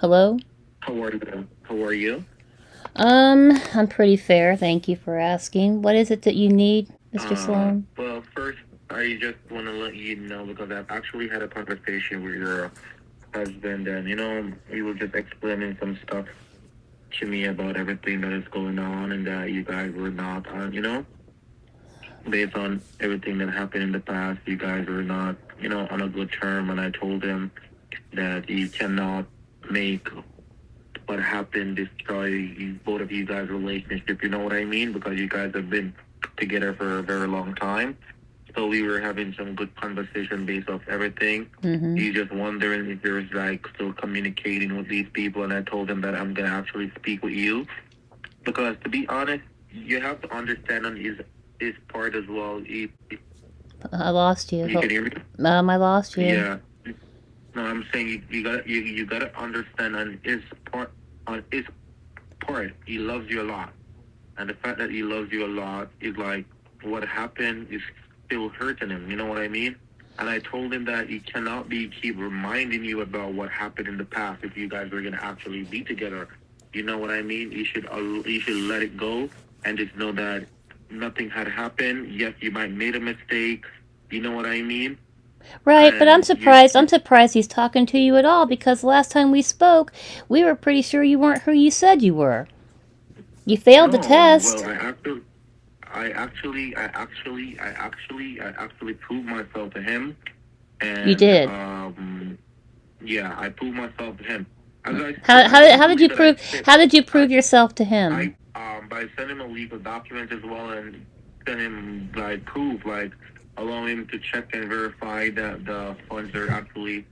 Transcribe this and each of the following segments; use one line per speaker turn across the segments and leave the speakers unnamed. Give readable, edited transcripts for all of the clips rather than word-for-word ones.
Hello?
How are you? How are you?
I'm pretty fair. Thank you for asking. What is it that you need, Mr. Sloan?
Well, first, I just want to let you know because I've actually had a conversation with your husband, and he was just explaining some stuff to me about everything that is going on, and that you guys were not, based on everything that happened in the past, you guys were not, on a good term. And I told him that you cannot make what happened destroy both of you guys' relationship. You know what I mean? Because you guys have been together for a very long time. So we were having some good conversation based off everything.
Mm-hmm.
He's just wondering if there's like still communicating with these people, and I told him that I'm gonna actually speak with you because, to be honest, you have to understand on his part as well.
I lost you.
You can hear me?
I lost you.
Yeah. No, I'm saying you gotta understand on his part, he loves you a lot. And the fact that he loves you a lot is like what happened is still hurting him. You know what I mean? And I told him that he cannot be keep reminding you about what happened in the past if you guys were gonna actually be together. You know what I mean? You should let it go and just know that nothing had happened. Yes, you might made a mistake. You know what I mean?
Right, but I'm
And
surprised. I'm surprised he's talking to you at all because last time we spoke, we were pretty sure you weren't who you said you were. You failed the
no, well,
test.
I actually proved myself to him,
You
and
did.
yeah, I proved myself to him. As I
How,
said,
how,
I
how did you
believe that I
prove?
said,
How did you
I,
prove yourself to him?
by sending him a legal document as well, and send him like proof, like allowing him to check and verify that the funds are actually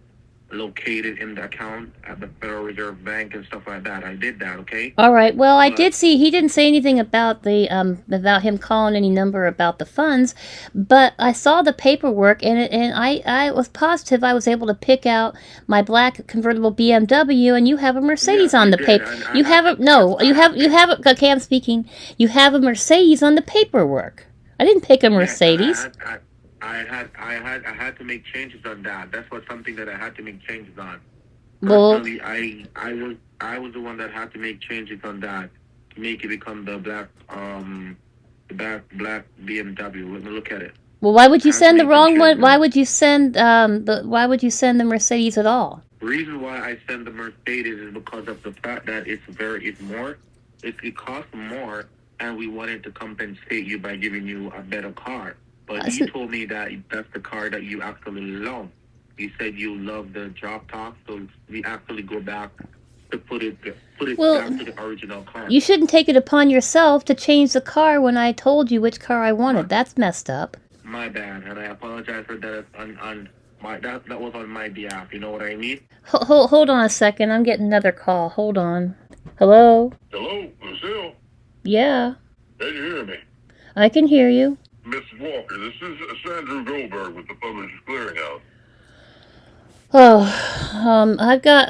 located in the account at the Federal Reserve Bank and stuff like that. I did that, okay?
All right. Well, I
But
did see he didn't say anything about the about him calling any number about the funds, but I saw the paperwork and I was positive I was able to pick out my black convertible BMW, and you have a
yes,
Mercedes on
you
the
did,
paper.
and
You have a no. You
I
have a, okay. I'm speaking. You have a Mercedes on the paperwork. I didn't pick a
yes, and
Mercedes.
I had to make changes on that. That's what something that I had to make changes on.
Well,
Personally, I was the one that had to make changes on that to make it become the black BMW. Let me look at it.
why would
I
you
had to
send the
make some
wrong one?
changes
Why
on it.
would you send the Why would you send the Mercedes at all?
The reason why I send the Mercedes is because of the fact that it costs more, and we wanted to compensate you by giving you a better car. But
Uh,
you told me that that's the car that you actually love. You said you love the drop top, so we actually go back to put it
well,
back to the original car.
you shouldn't take it upon yourself to change the car when I told you which car I
My
wanted. That's messed up.
my bad, and I apologize for that on my that was on my behalf. You know what I mean?
Hold on a second. I'm getting another call. Hold on. Hello?
Hello, Lucille.
Yeah,
Can you hear me?
I can hear you.
Mrs. Walker, this is Sandra Goldberg with the Publishers Clearinghouse.
Oh, I've got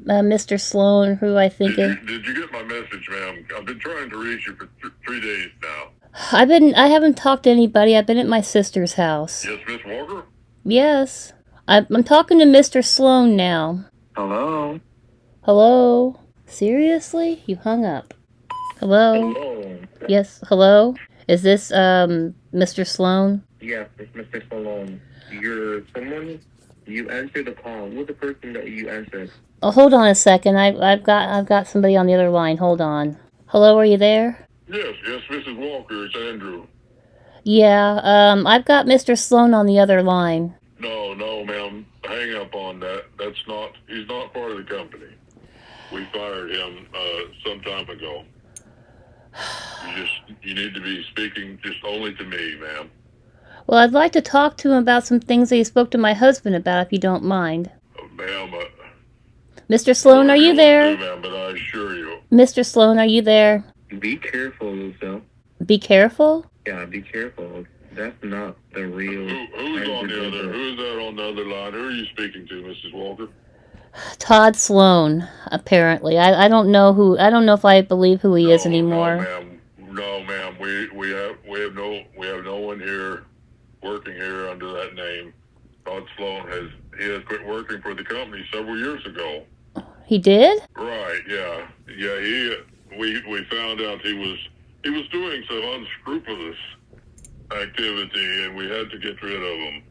Mr. Sloan, who I think is.
Did you get my message, ma'am? I've been trying to reach you for 3 days now.
I haven't talked to anybody. I've been at my sister's house.
Yes, Miss Walker?
Yes, I'm talking to Mr. Sloan now.
Hello?
Hello? Seriously? You hung up. Hello?
Hello?
Yes, hello? Is this, Mr. Sloan?
Yes, it's Mr. Sloan. You answered the call. Who's the person that you answered?
Oh, hold on a second. I've got somebody on the other line. Hold on. Hello, are you there?
Yes, Mrs. Walker, it's Andrew.
Yeah, I've got Mr. Sloan on the other line.
No, ma'am. Hang up on that. He's not part of the company. We fired him, some time ago. You need to be speaking just only to me, ma'am.
Well, I'd like to talk to him about some things that he spoke to my husband about, if you don't mind.
Ma'am,
Mr. Sloan, are
whatever
you
you want to
there?
do, ma'am, but I assure you.
Mr. Sloan, are you there?
Be careful, Lucille.
Be careful?
Yeah, be careful. That's not the real. Who's that on the other line? Who are you speaking to, Mrs. Walker?
Todd Sloan, apparently. I don't know who, I don't know if I believe who he is anymore.
No, ma'am. We have no one here working here under that name. Todd Sloan
he has quit working for the company several years ago.
He did?
Right, yeah. We found out he was doing some unscrupulous activity, and we had to get rid of him.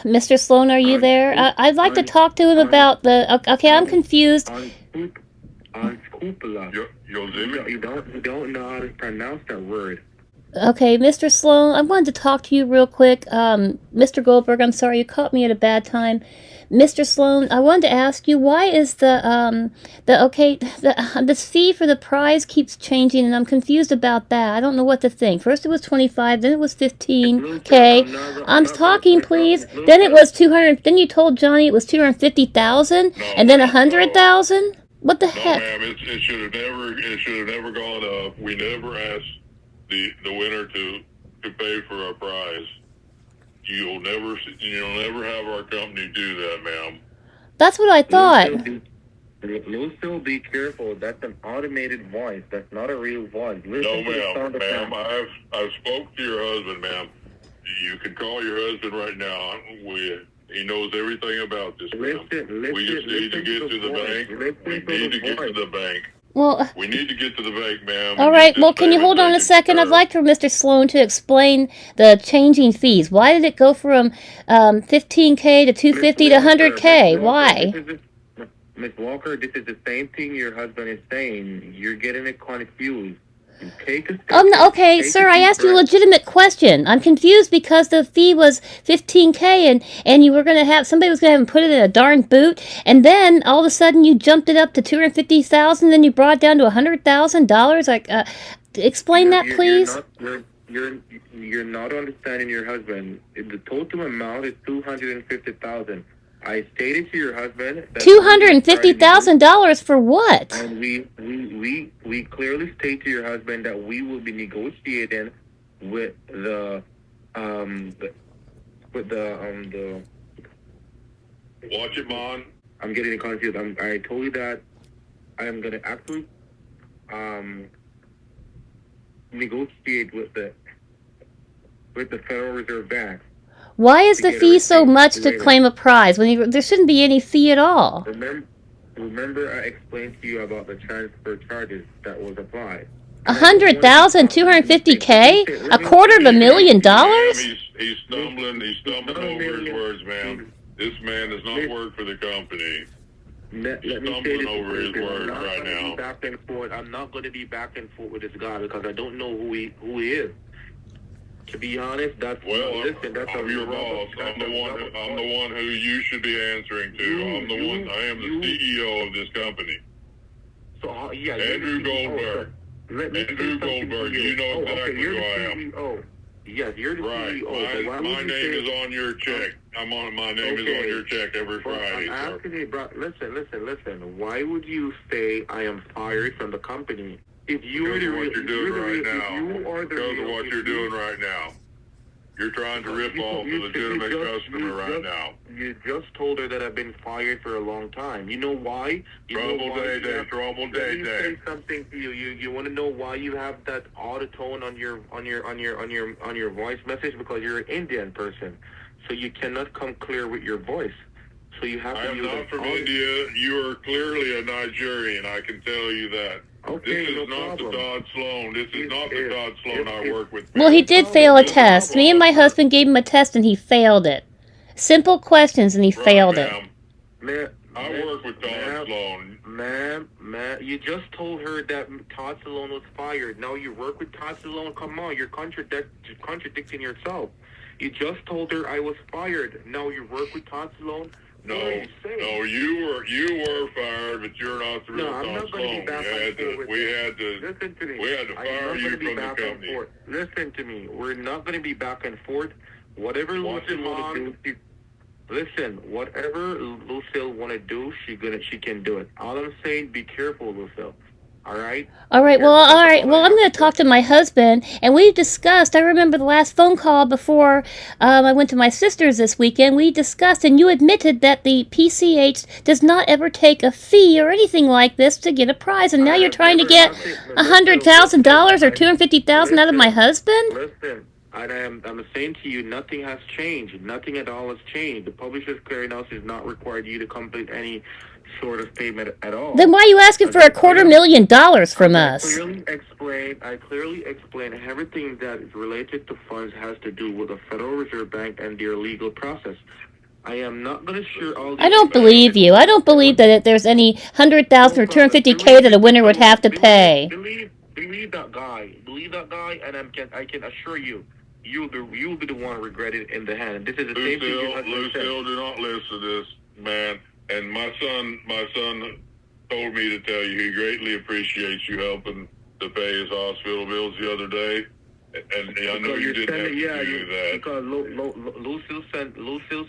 Mr. Sloan, are you there? I'd like to talk to him about the... Okay, I'm confused.
Unscrupulous. You don't know how to pronounce that word.
Okay, Mr. Sloan, I wanted to talk to you real quick. Mr. Goldberg, I'm sorry, you caught me at a bad time. Mr. Sloan, I wanted to ask you, why is this fee for the prize keeps changing, and I'm confused about that. I don't know what to think. First it was 25, then it was 15K. I'm talking, please. Then it was 200. Then you told Johnny it was 250,000, and then 100,000. What the heck?
No, ma'am, it should have never gone up. We never asked the winner to pay for a prize. You'll never have our company do that, ma'am.
That's what I thought.
Lucille, be careful. That's an automated voice. That's not a real voice.
No, ma'am. I've spoke to your husband, ma'am. You can call your husband right now. He knows everything about this, ma'am. We just need to get to the bank. We need to get to the bank.
Well,
we need to get to the bank, ma'am.
All right. Well, can you hold on a second? I'd like for Mr. Sloan to explain the changing fees. Why did it go from 15K to 250 to 100K? Why?
Ms. Walker, this is the same thing your husband is saying. You're getting it confused.
Okay, sir, I asked you a legitimate question. I'm confused because the fee was 15K and you were going to have, somebody was going to have him put it in a darn boot, and then all of a sudden you jumped it up to 250,000, then you brought it down to $100,000. Like, explain that, please.
You're not understanding your husband. The total amount is 250,000. I stated to your husband that
$250,000 for what?
And we clearly state to your husband that we will be negotiating with the
Watch it, Mon.
I'm getting confused. I told you that I am gonna actually negotiate with the Federal Reserve Bank.
Why is the fee so much to claim a prize when there shouldn't be any fee at all?
Remember I explained to you about the transfer charges that was applied.
100,000, 250K, $250,000.
He's stumbling over his words, ma'am. This man does not work for the company.
Let me
stumbling over his words right now.
I'm not going to be back and forth with this guy because I don't know who he is. To be honest, that's
I'm your boss. I'm the one who you should be answering to. I am the CEO of this company.
So
Andrew Goldberg. Andrew Goldberg. You know exactly who I am.
Yes, you're the CEO.
My name is on your check. My name is on your check every Friday, sir.
Listen. Why would you say I am fired from the company? If you
because of what you're doing right now. You're trying to rip off a legitimate customer right now.
You just told her that I've been fired for a long time. You know why?
Trouble day.
Let me say something to you. You want to know why you have that auto tone on your voice message? Because you're an Indian person, so you cannot come clear with your voice. So you have to.
I am not from India. You are clearly a Nigerian. I can tell you that.
Okay,
this is not the Todd Sloan. This is not the Todd Sloan I work with.
Well, he did fail a test. Me and my husband gave him a test and he failed it. Simple questions and he failed it.
I
work with Todd Sloan.
Ma'am, you just told her that Todd Sloan was fired. Now you work with Todd Sloan. Come on, you're contradicting yourself. You just told her I was fired. Now you work with Todd Sloan.
No, you were fired, but you're not the real Todd Sloan. We had to fire you from the company.
Listen to me. We're not going to be back and forth. Whatever Lucille want to do, whatever Lucille want to do, she can do it. All I'm saying, be careful, Lucille. All right.
Well, I'm going to talk to my husband, and we discussed. I remember the last phone call before I went to my sister's this weekend. We discussed, and you admitted that the PCH does not ever take a fee or anything like this to get a prize, and now you're trying to get $100,000 or $250,000 out of my husband.
Listen, I'm saying to you, nothing has changed. Nothing at all has changed. The Publishers Clearinghouse is not required you to complete any sort of payment at all.
Then why are you asking for $250,000 from us?
I clearly explain everything that is related to funds has to do with the Federal Reserve Bank and their legal process. I am not going to share all.
I don't believe you. I don't believe that there's any 100,000 or 250K that a winner would have to pay.
Believe that guy. Believe that guy, and I can assure you, you'll be the one regretted in the hand. This is the same thing your husband said.
Lucille, do not listen to this man. And my son told me to tell you he greatly appreciates you helping to pay his hospital bills the other day. And I know you didn't have to do that.
Because Lucille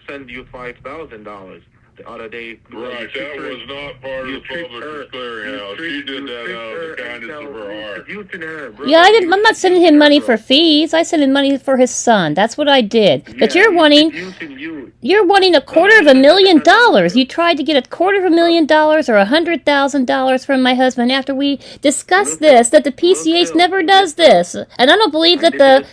sent you $5,000 the other day.
Right, that was not part of the Publishers Clearinghouse. She did that out of the kindness of her heart.
Yeah, I'm not sending him money for fees. I sent him money for his son. That's what I did. But you're wanting $250,000. You tried to get $250,000 or $100,000 from my husband after we discussed this, that the PCH never does this. And I don't believe that the...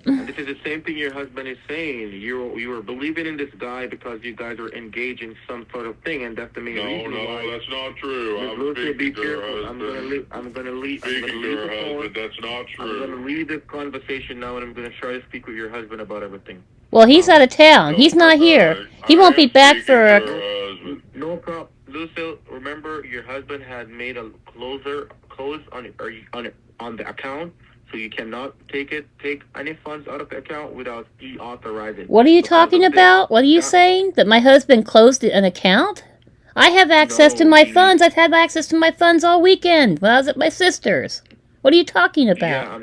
This is the same thing your husband is saying. You were believing in this guy because you guys were engaged in some sort of thing, and that's the main reason why.
No, that's not true. I'm speaking to her husband.
I'm gonna leave
Speaking to her husband, that's not true.
I'm gonna leave this conversation now, and I'm gonna try to speak with your husband about everything.
Well, he's out of town. He's not here. He won't be back for...
No problem. Lucille, remember your husband had made a close on the account. So you cannot take any funds out of the account without he authorizing.
What are you talking about? What are you saying? That my husband closed an account? I have access to my funds. I've had access to my funds all weekend when I was at my sister's. What are you talking about?
Yeah,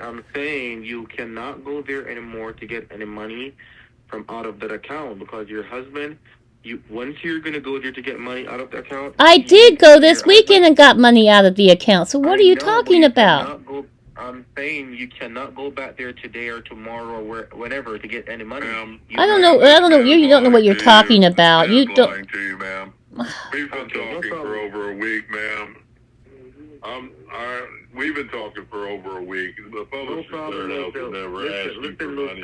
I'm saying you cannot go there anymore to get any money from out of that account because your husband, once you're going to go there to get money out of the account.
I did go this weekend and got money out of the account. So what are you talking about?
I'm saying you cannot go back there today or tomorrow or whenever to get any money.
I don't know. You don't know what you're talking about. You don't.
Lying to you, ma'am. We've been talking for over a week, ma'am. We've been talking for over a week. The Publishers Clearinghouse will never ask you for money.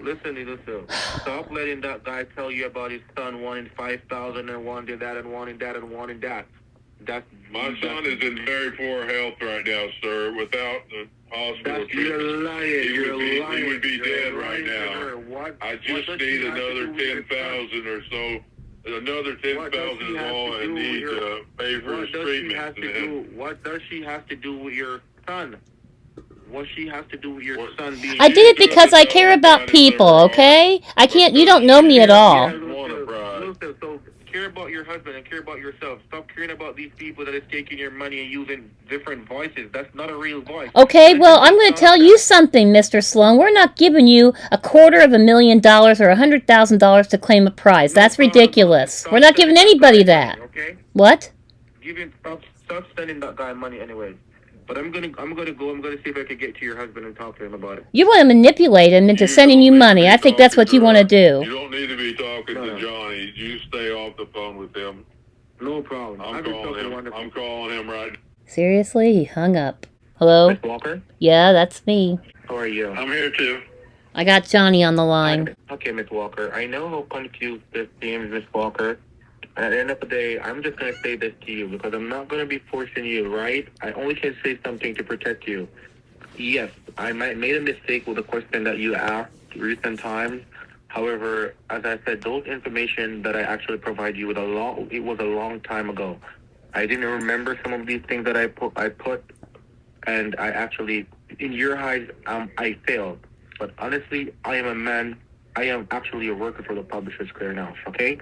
Listen. Stop letting that guy tell you about his son wanting 5,000 and wanting that and wanting that and wanting that.
My son is in very poor health right now, sir. Without the hospital treatment,
you're lying.
He would be dead right now. I just need another 10,000 or so. Another 10,000 is all I need to pay for his treatment.
What does she have to do with your son? What she has to do with your son being...
I did it because I care about people, okay? I can't... You don't know me at all.
So care about your husband and care about yourself. Stop caring about these people that is taking your money and using different voices. That's not a real voice.
Okay, well, I'm going to tell you something, Mr. Sloan. We're not giving you $250,000 or $100,000 to claim a prize. That's ridiculous. We're not giving anybody that.
Okay?
What?
Stop sending that guy money anyway. But I'm gonna see if I can get to your husband and talk to him about it.
You want to manipulate him into sending you money. I think that's what you want to do.
You don't need to be talking to Johnny. You stay off the phone with him.
No problem.
I'm calling him right now.
Seriously? He hung up. Hello?
Miss Walker?
Yeah, that's me.
How are you?
I'm here too.
I got Johnny on the line.
Okay, Miss Walker. I know how confused this seems, Miss Walker. At the end of the day, I'm just going to say this to you because I'm not going to be forcing you, right? I only can say something to protect you. Yes, I made a mistake with the question that you asked recent times. However, as I said, those information that I actually provide you with it was a long time ago. I didn't remember some of these things that I put, and I actually, in your eyes, I failed. But honestly, I am a man. I am actually a worker for the Publishers Clearinghouse, okay?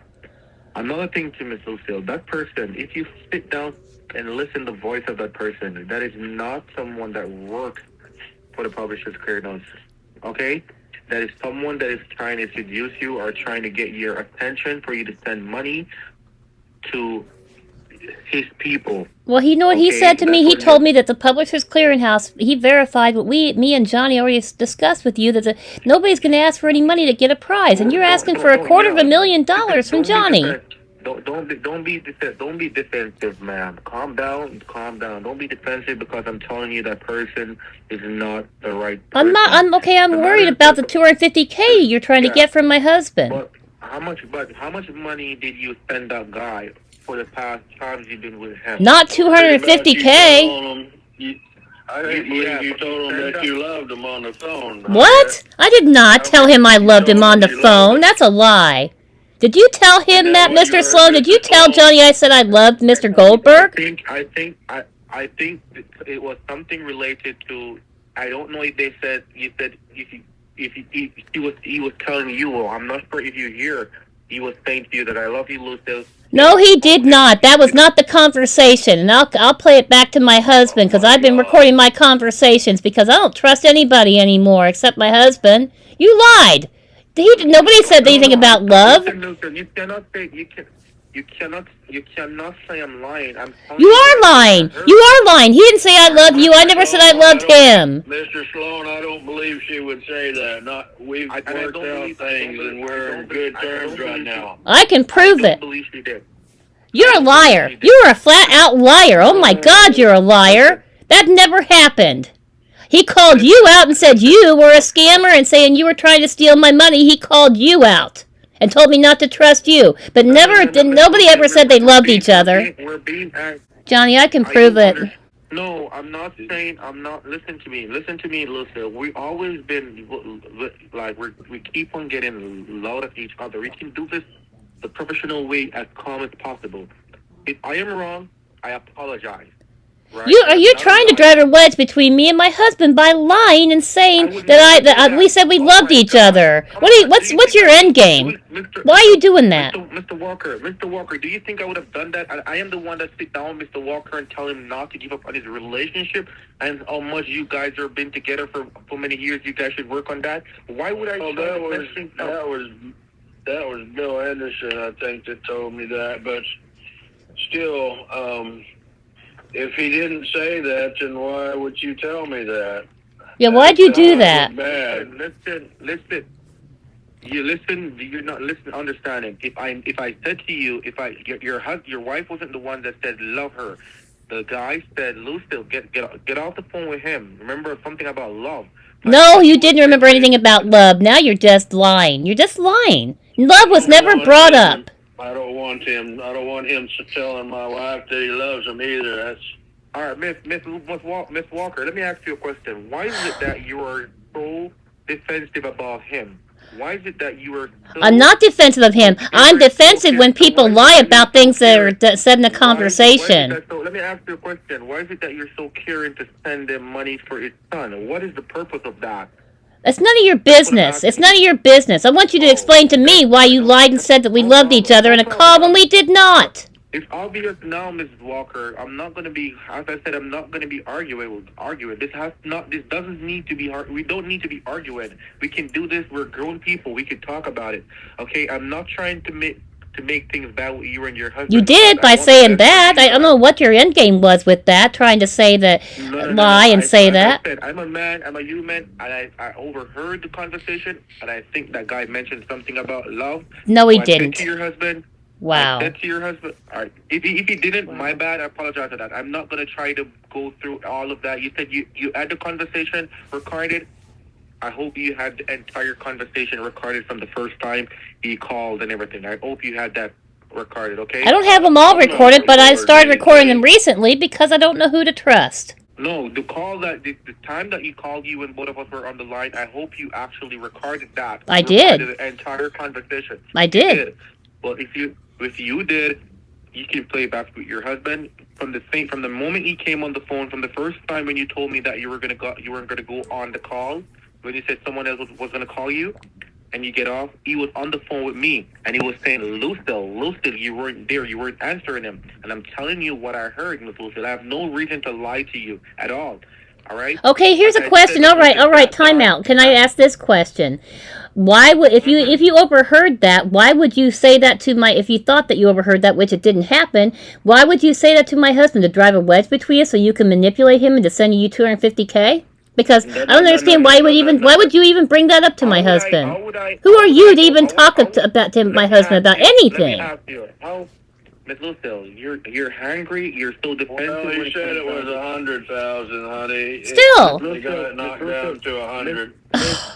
Another thing to Miss Lucille, that person, if you sit down and listen to the voice of that person, that is not someone that works for the Publishers Clearinghouse, okay? That is someone that is trying to seduce you or trying to get your attention for you to send money to his people.
Well, you know what he said to me? He told me that the Publishers Clearinghouse, he verified what me and Johnny already discussed with you, that nobody's going to ask for any money to get a prize, and you're asking for $250,000 from Johnny.
don't be defensive, ma'am. Calm down, calm down. Don't be defensive because I'm telling you that person is not the right person.
I'm okay. I'm worried about the $250K you're trying to get from my husband.
But how much money did you send that guy for the past times you've been with him?
Not $250K.
I didn't believe you told him that you loved him on the phone.
What? I did not tell him I loved him on the phone. That's a lie. Did you tell him that, Mr. Sloan? Did you tell Johnny I said I loved Mr. Goldberg?
I think it was something related to. I don't know if they said you said if he was telling you. Well, I'm not sure if you hear. He was saying to you that I love you, Lucille.
No, he did not. That was not the conversation. And I'll play it back to my husband because I've been recording my conversations because I don't trust anybody anymore except my husband. You lied. Nobody said anything about love.
Listen, you cannot say you cannot say I'm lying.
You are lying. You are lying. He didn't say I love you. I never said I loved him.
Mr. Sloan, I don't believe she would say that. We've worked out things and we're in good terms right now.
I can prove it.
I believe she did.
You're a liar. You're a flat-out liar. Oh my God, you're a liar. That never happened. He called you out and said you were a scammer and saying you were trying to steal my money. He called you out and told me not to trust you. But nobody ever said they loved each other. Johnny, I can prove it.
No, I'm not saying I'm not. Listen to me, Lucille. We always been like we keep on getting loud at each other. We can do this the professional way as calm as possible. If I am wrong, I apologize. Right?
Are you trying to drive a wedge between me and my husband by lying and saying that we said we loved each other? What's your end game? Why are you doing that?
Mr. Walker, do you think I would have done that? I am the one that sit down with Mr. Walker and tell him not to give up on his relationship and how much you guys have been together for many years. You guys should work on that. Why would I?
That was Bill Anderson, I think, that told me that. But still, if he didn't say that, then why would you tell me that?
Yeah, why'd you do that?
Listen. You're not listening, understanding. If I said to you, your wife wasn't the one that said love her. The guy said, Lucille, get off the phone with him. Remember something about love.
No, you didn't remember anything about love. Now you're just lying. You're just lying. Love was never brought up.
I don't want him telling my wife that he loves him either. That's
all right, Miss Walker. Let me ask you a question. Why is it that you are so defensive about him? Why is it that you are?
I'm not defensive of him. I'm defensive when people lie about things that are said in a conversation.
Let me ask you a question. Why is it that you're so caring to send him money for his son? What is the purpose of that?
It's none of your business. It's none of your business. I want you to explain to me why you lied and said that we loved each other in a call when we did not.
It's obvious now, Mrs. Walker. I'm not going to be, as I said, I'm not going to be arguing. This doesn't need to be. We don't need to be arguing. We can do this. We're grown people. We can talk about it. Okay. I'm not trying to make things bad with you and your husband.
You did by saying that. I don't know what your end game was with that, trying to say that, lie and say that.
I'm a man, I'm a human, and I overheard the conversation, and I think that guy mentioned something about love.
No, he didn't.
To your husband.
Wow.
I said to your husband, all right, if he didn't, my bad, I apologize for that. I'm not going to try to go through all of that. You said you had the conversation recorded. I hope you had the entire conversation recorded from the first time he called and everything. I hope you had that recorded, okay?
I don't have them all recorded, but I started recording them recently because I don't know who to trust.
No, the time that he called you and both of us were on the line, I hope you actually recorded that.
I did.
The entire conversation.
I did.
Well, if you did, you can play back with your husband from the moment he came on the phone, from the first time when you told me that you weren't gonna go on the call. When you said someone else was going to call you and you get off, he was on the phone with me and he was saying, Lucille, you weren't there. You weren't answering him. And I'm telling you what I heard, Miss Lucille. I have no reason to lie to you at all. All right?
Okay, here's a question. All right, time out. Can I ask this question? Why would, if you overheard that, why would you say that to if you thought that you overheard that, which it didn't happen, why would you say that to my husband, to drive a wedge between us so you can manipulate him into sending you $250K? Because I don't understand why would you even bring that up to my husband? Who are you to even talk to my husband about anything?
Let me ask you, how, Miss Lucille, you're hungry, you're so defensive.
Well, he said it was 100,000, honey.
Still.
They got it knocked down to 100.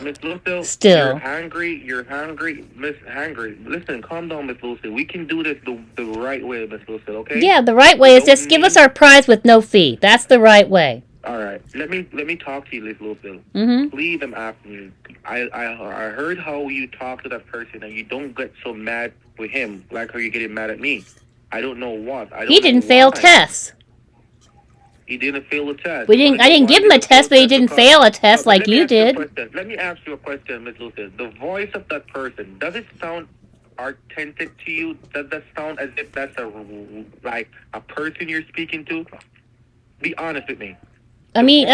Miss Lucille,
Still.
you're hungry, Miss Hungry. Listen, calm down, Miss Lucille. We can do this the right way, Miss Lucille, okay?
Yeah, the right way is just give us our prize with no fee. That's the right way.
All right, let me talk to you, Miss Lucille.
Mm-hmm.
Please, I'm asking you. I heard how you talk to that person, and you don't get so mad with him like how you're getting mad at me. I don't know what.
He didn't fail tests.
He didn't fail a test.
I didn't give him a test, but he didn't fail a test like you did.
Let me ask you a question, Miss Lucille. The voice of that person, does it sound authentic to you? Does that sound as if that's a person you're speaking to? Be honest with me.
I mean,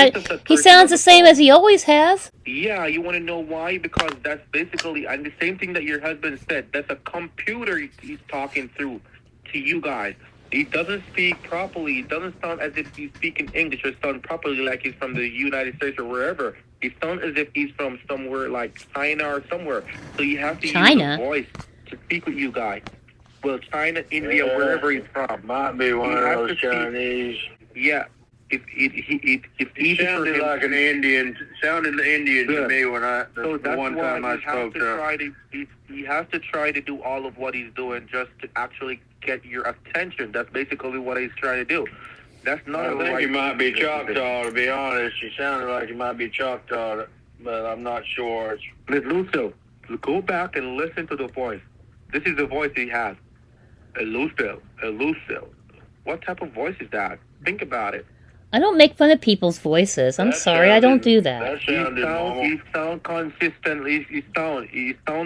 he sounds the same as he always has.
Yeah, you want to know why? Because that's basically, and the same thing that your husband said, that's a computer he's talking through to you guys. He doesn't speak properly. It doesn't sound as if he's speaking English or sound properly like he's from the United States or wherever. He sounds as if he's from somewhere like China or somewhere. So you have to use the voice to speak with you guys. Well, China, India, wherever he's from.
Might be one of those Chinese.
Yeah.
He sounded like an Indian. Sounded Indian to me when the one time I spoke to him.
He has to try to do all of what he's doing just to actually get your attention. That's basically what he's trying to do. That's not.
I think he might be Choctaw. To be honest, he sounded like he might be Choctaw, but I'm not sure.
Miss Lucille, go back and listen to the voice. This is the voice he has. Lucille. What type of voice is that? Think about it.
I don't make fun of people's voices. I'm sorry, I don't do that.
He sound consistent. He sound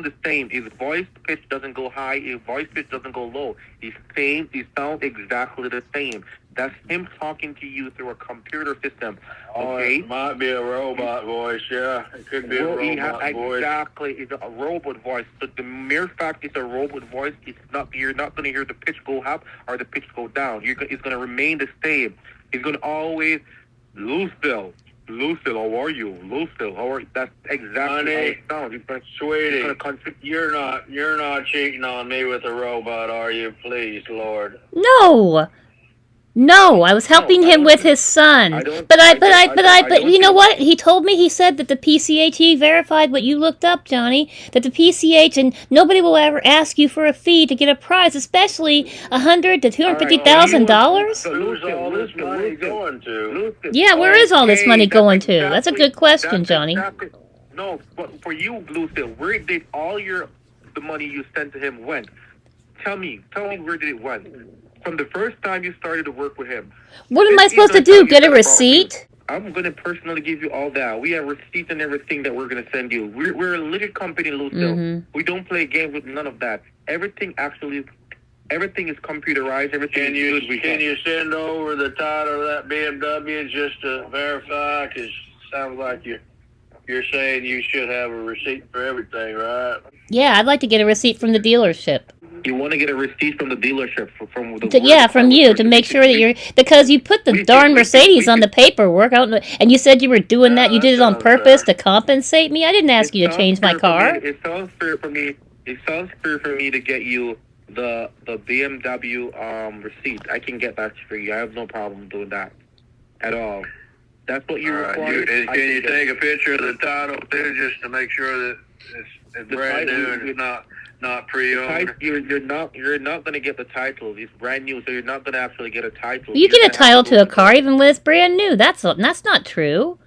the same. His voice pitch doesn't go high. His voice pitch doesn't go low. He sound exactly the same. That's him talking to you through a computer system. Okay?
It might be a robot voice. Yeah, it could be a robot voice.
Exactly, it's a robot voice. So the mere fact it's a robot voice, you're not going to hear the pitch go up or the pitch go down. It's going to remain the same. He's going to always, Lucille, how are you? Lucille, how are you? That's exactly how it sounds.
Sweetie, you're not cheating on me with a robot, are you? Please, Lord.
No, I was helping him with his son. But you know what? He told me, he said that the PCH, he verified what you looked up, Johnny, that the PCH, and nobody will ever ask you for a fee to get a prize, especially $100,000 to $250,000.
Who's all this money going to?
Yeah, where is all this money going to? That's a good question, Johnny.
No, but for you, Lucille, where did all the money you sent to him went? Tell me where did it went? From the first time you started to work with him.
What am I supposed to do? Get a receipt?
I'm going to personally give you all that. We have receipts and everything that we're going to send you. We're a legit company, Lucille.
Mm-hmm.
We don't play games with none of that. Everything is computerized. Everything
Can you send over the title of that BMW just to verify? Because it sounds like you're saying you should have a receipt for everything, right?
Yeah, I'd like to get a receipt from the dealership.
You want to get a receipt from the dealership
from you to make sure that because you put the darn Mercedes on the paperwork. I don't know, and you said you were doing that. You did it on purpose to compensate me. I didn't ask you to change my car.
It sounds fair for me. It sounds fair for me to get you the BMW receipt. I can get that for you. I have no problem doing that at all. That's what you require.
Can you take a picture of the title too, just to make sure that it's brand new and it's not pre-owned?
You're not going to get the title. It's brand new, so you're not going to actually get a title.
You get a title to a car even when it's brand new. That's not true.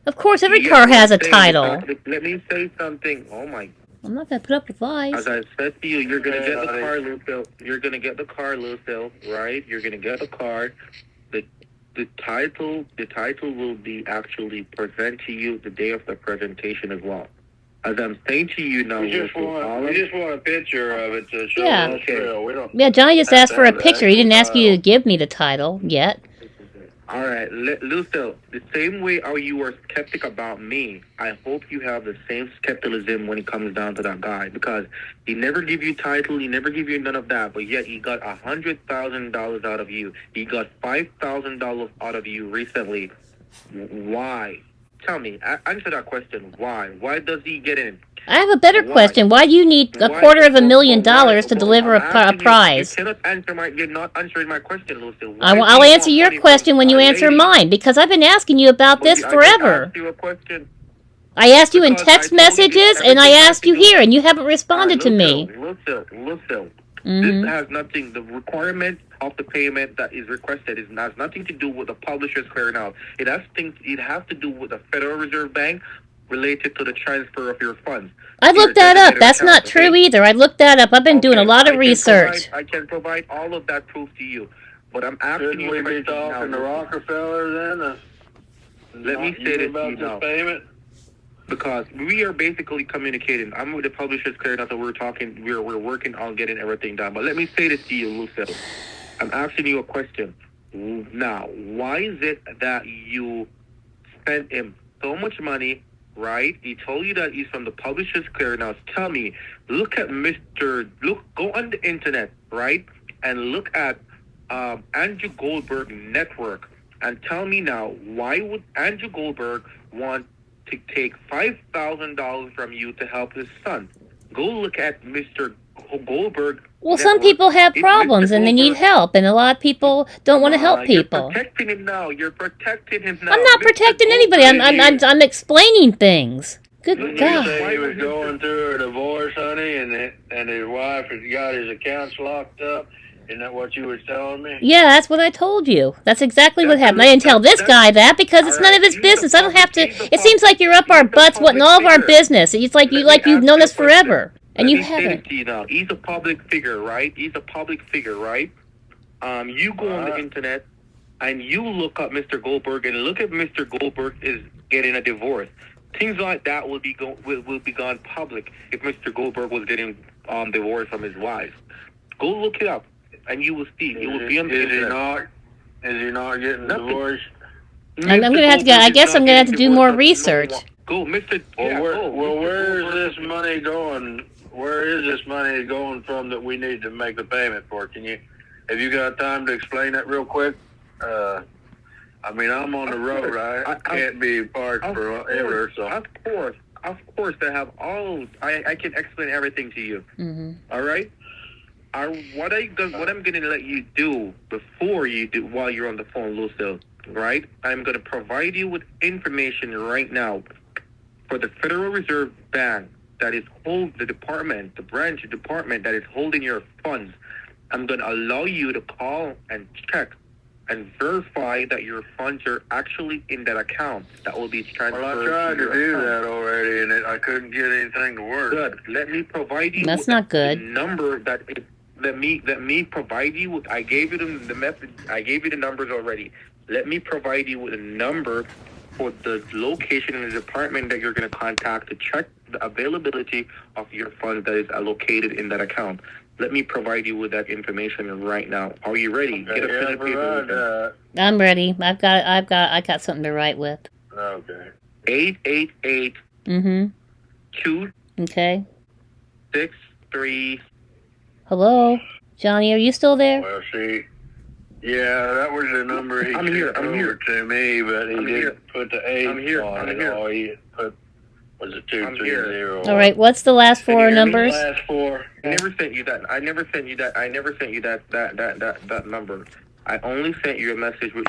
Of course, every car has a title.
Let me say something. Oh my!
I'm not going to put up with lies.
As I said to you, you're going to get the car, Lucille. You're going to get the car, Lucille. Right? You're going to get the car. The title will be actually present to you the day of the presentation as well. As I'm saying to you now,
we just want a picture of it to show the trail.
Yeah, Johnny just asked for a picture. He didn't ask you to give me the title yet.
All right, Lucille, the same way how you are skeptic about me, I hope you have the same skepticism when it comes down to that guy, because he never give you title, he never give you none of that, but yet he got $100,000 out of you. He got $5,000 out of you recently. Why? Tell me. Answer that question. Why? Why does he get in?
I have a better question. Why do you need $250,000 to deliver a prize?
You cannot answer you're not answering my question, Lucy.
I'll answer your question when you answer mine, because I've been asking you about this forever.
I asked you a question.
I asked you in text messages, and I asked you here, and you haven't responded to me.
Listen. This has nothing. The requirement of the payment that is requested has nothing to do with the publishers clearing out. It has to do with the Federal Reserve Bank related to the transfer of your funds.
I looked that up. That's not true either. I looked that up. I've been doing a lot of research.
I can provide all of that proof to you, but I'm asking you.
Shouldn't we be talking to Rockefeller then?
Let me say this to you now. Payment? Because we are basically communicating. I'm with the publishers clearing out that we're talking. We're working on getting everything done. But let me say this to you, Lucille. I'm asking you a question. Now, why is it that you spent him so much money, right? He told you that he's from the publishers clearinghouse. Tell me, go on the internet, right? And look at Andrew Goldberg network. And tell me now, why would Andrew Goldberg want to take $5,000 from you to help his son? Go look at Mr. Goldberg.
Well, some people have problems and they need help, and a lot of people don't want to help people.
You're protecting him now.
I'm not protecting anybody. I'm explaining things. Good God.
You say he was going through a divorce, honey, and his wife has got his accounts locked up. Isn't that what you were telling me?
Yeah, that's what I told you. That's exactly what happened. I didn't tell this guy that because it's none of his business. I don't have to. It seems like you're up our butts wanting all of our business. It's like you've known us forever. And you haven't.
He's a public figure, right? You go on the internet and you look up Mr. Goldberg and look at Mr. Goldberg is getting a divorce. Things like that will be gone public if Mr. Goldberg was getting divorced from his wife. Go look it up and you will see. It will be on the internet.
Is he not getting divorced?
I'm gonna have to. I guess I'm gonna have to do more research.
Go, Mr.
Where is this money going? Where is this money going from that we need to make the payment for? Have you got time to explain that real quick? I mean, I'm on the road. I can't be parked forever. So
of course, I have all. I can explain everything to you.
Mm-hmm.
All right. What I'm going to let you do before you do while you're on the phone, Lucille. Right. I'm going to provide you with information right now for the Federal Reserve Bank that is the branch department that is holding your funds. I'm going to allow you to call and check and verify that your funds are actually in that account that will be transferred.
Well, I tried to do that already, and I couldn't get anything to work.
Good. Let me provide you.
That's not good.
The number let me provide you with. I gave you the method. I gave you the numbers already. Let me provide you with a number for the location in the department that you're going to contact to check the availability of your funds that is allocated in that account. Let me provide you with that information right now. Are you ready?
Okay, get a pen and paper.
I'm ready. I got something to write with.
Okay.
888.
Mm-hmm.
2.
Okay.
6 3.
Hello, Johnny. Are you still there?
Well, yeah, that was the number he sent over to me, but he didn't put the 8 on it. All he put was a 230.
All right. What's the last four numbers?
The last four.
I never sent you that. I never sent you that number. I only sent you a message with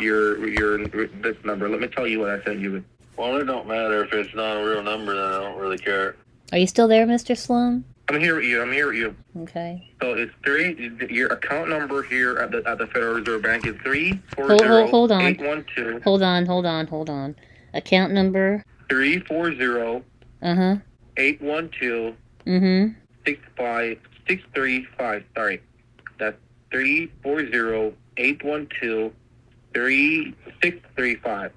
this number. Let me tell you what I sent you with.
Well, it don't matter if it's not a real number. Then I don't really care.
Are you still there, Mr. Sloan?
I'm here with you.
Okay.
So it's 3. Your account number here at the Federal Reserve Bank is 340.
Hold on.
812.
Hold on. Account number.
340. 812. 635. Sorry, that's 340-812-3635.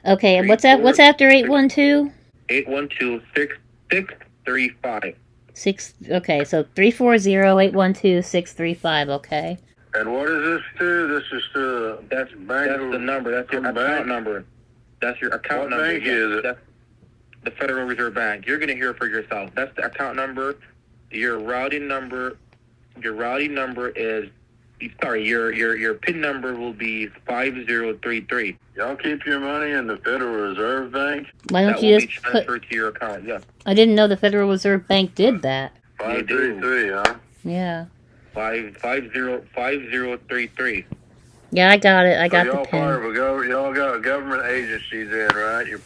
Okay, and what's after 812?
812-6635.
Okay, so 340-812-635. Okay.
And what is this to? This is to
that's the number. That's your account number. That's your account number.
What bank is it?
That's the Federal Reserve Bank. You're gonna hear it for yourself. That's the account number. Your routing number is Sorry, your PIN number will be 5033.
Y'all keep your money in the Federal Reserve Bank?
Why don't
That
you
will be
just
transferred to your account, yes.
I didn't know the Federal Reserve Bank did that.
533, huh?
Yeah.
5033.
Yeah, I got it. I
So
got the
y'all part
pin.
of y'all got government agencies in, right? Your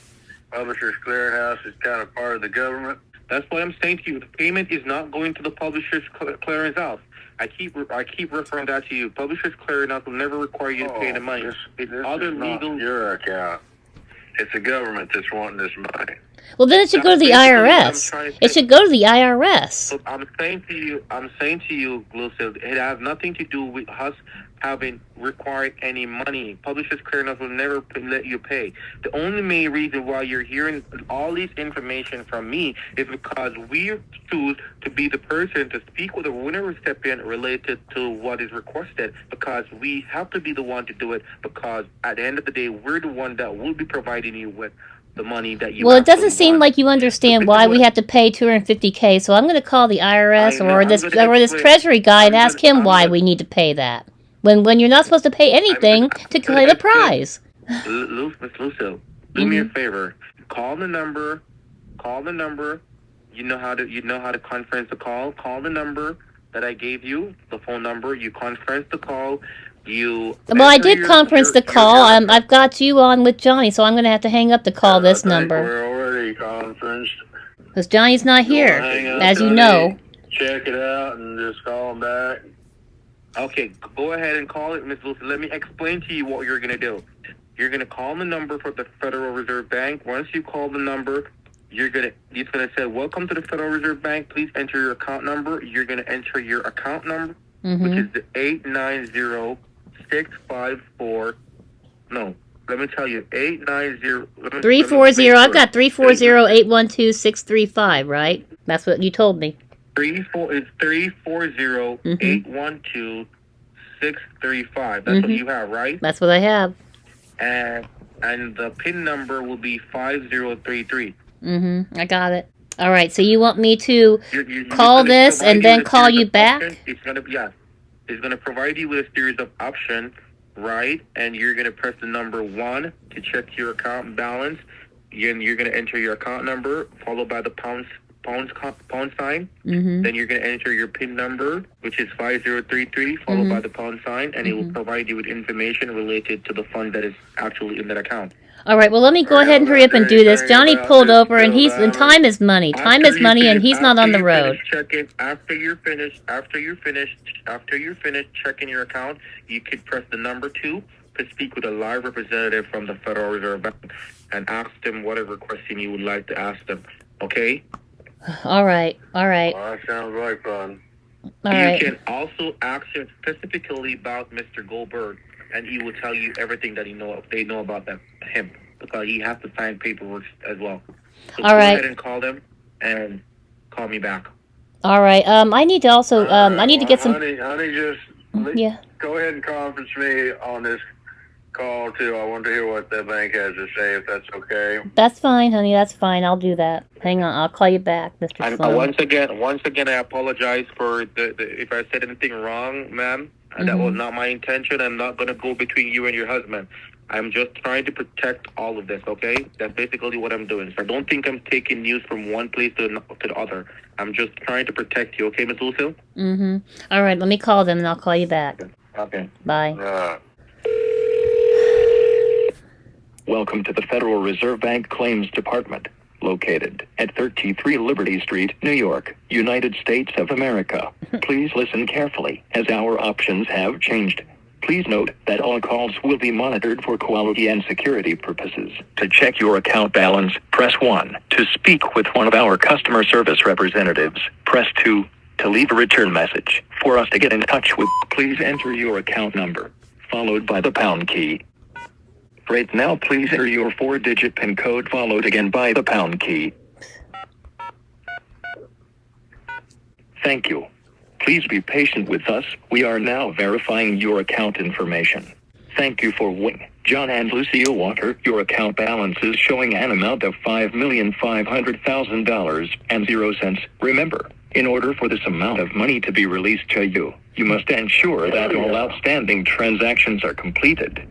Publishers Clearinghouse is kind of part of the government.
That's what I'm saying to you. The payment is not going to the Publishers Clearance House. I keep referring that to you. Publishers Clearinghouse will never require you to pay the money.
This other is legal. Not your account. It's the government that's wanting this money.
Well, then it should go to the IRS. It should go to the IRS.
So I'm saying to you, Lucille, it has nothing to do with us having required any money. Publishers Clearinghouse will never let you pay. The only main reason why you're hearing all this information from me is because we choose to be the person to speak with a winner recipient related to what is requested, because we have to be the one to do it, because at the end of the day, we're the one that will be providing you with the money that you.
Well, it doesn't seem like you understand why we have to pay $250K. So I'm going to call the IRS or this Treasury guy and ask him why we need to pay that. When you're not supposed to pay anything to claim the prize.
Miss Lucille, do me a favor. Call the number. You know how to conference the call. Call the number that I gave you, the phone number. You conference the call. Well, I did conference the call.
I've got you on with Johnny, so I'm going to have to hang up to call this number.
We're already conferenced.
Because Johnny's not here, as you know.
Check it out and just call him back.
Okay, go ahead and call it, Miss Wilson. Let me explain to you what you're going to do. You're going to call the number for the Federal Reserve Bank. Once you call the number, it's going to say, "Welcome to the Federal Reserve Bank. Please enter your account number." You're going to enter your account number, which is the 890-654. No, let me tell you, 890.
340. I've got 340-812-635. Right? That's what you told me.
340-812-635. That's what you have, right?
That's what I have.
And the PIN number will be 5033.
I got it. All right. So you want me to call this and then call you back?
It's gonna provide you with a series of options, right? And you're gonna press the number 1 to check your account balance. You're gonna enter your account number followed by the pound sign. Then you're going to enter your PIN number, which is 5033, followed by the pound sign, and it will provide you with information related to the fund that is actually in that account.
All right, well, let me go ahead and hurry up and do this. Johnny pulled over, and time is money. Time is money, and he's not on the road.
After you're finished checking your account, you could press the number 2 to speak with a live representative from the Federal Reserve Bank and ask them whatever question you would like to ask them. Okay?
All right.
Well, that sounds like fun.
You can also ask him specifically about Mr. Goldberg, and he will tell you everything that they know about him, because he has to sign paperwork as well. So go ahead and call them and call me back.
All right. I need to also I need to get some.
Honey, just go ahead and conference me on this call too. I want to hear what the bank has to say, if that's okay.
That's fine, honey. That's fine. I'll do that. Hang on. I'll call you back, Mr. Sloan.
Once again, I apologize for the if I said anything wrong, ma'am. That was not my intention. I'm not going to go between you and your husband. I'm just trying to protect all of this, okay? That's basically what I'm doing. So don't think I'm taking news from one place to the other. I'm just trying to protect you, okay, Ms. Lucille?
All right. Let me call them, and I'll call you back.
Okay.
Bye.
Welcome to the Federal Reserve Bank Claims Department, located at 33 Liberty Street, New York, United States of America. Please listen carefully, as our options have changed. Please note that all calls will be monitored for quality and security purposes. To check your account balance, press 1. To speak with one of our customer service representatives, press 2. To leave a return message, for us to get in touch with, please enter your account number, followed by the pound key. Right now, please enter your 4-digit PIN code, followed again by the pound key. Thank you. Please be patient with us. We are now verifying your account information. Thank you for waiting. John and Lucia Walker, your account balance is showing an amount of $5,500,000 and 0 cents. Remember, In order for this amount of money to be released to you, you must ensure that all outstanding transactions are completed.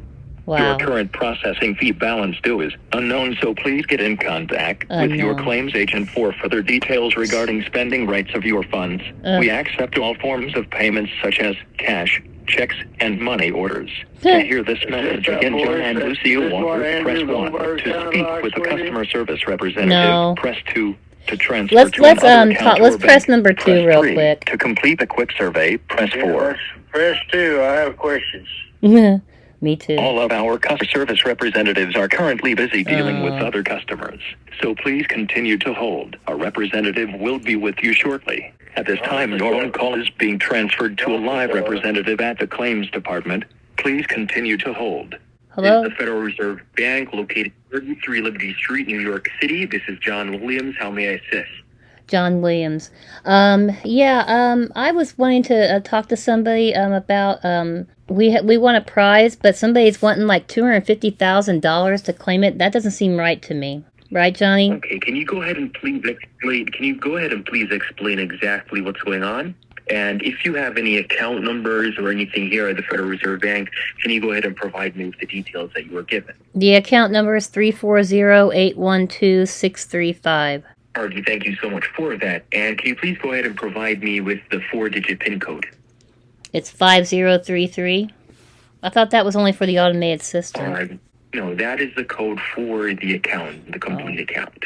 Your
Wow.
current processing fee balance due is unknown, so please get in contact with your
Unknown.
claims agent for further details regarding spending rights of your funds. We accept all forms of payments such as cash, checks, and money orders. To hear this message again, John and Lucille Walker, press 1. To speak with a customer service representative,
No.
press 2. To transfer
Let's
to another account or
let's press
bank,
number 2
press
real
3.
quick.
To complete the quick survey, press 4.
Press 2. I have questions.
Me too.
All of our customer service representatives are currently busy dealing with other customers, so please continue to hold. A representative will be with you shortly. At this time, your own call is being transferred to a live representative at the claims department. Please continue to hold.
Hello?
This is the Federal Reserve Bank located 33 Liberty Street, New York City. This is John Williams. How may I assist?
John Williams. I was wanting to talk to somebody about we want a prize, but somebody's wanting like $250,000 to claim it. That doesn't seem right to me. Right, Johnny?
Okay, can you go ahead and please explain exactly what's going on? And if you have any account numbers or anything here at the Federal Reserve Bank, can you go ahead and provide me with the details that you were given?
The account number is 340-812-635.
Alrighty, thank you so much for that. And can you please go ahead and provide me with the 4-digit PIN code?
It's 5033. I thought that was only for the automated system.
Alright. No, that is the code for the account, the complete account.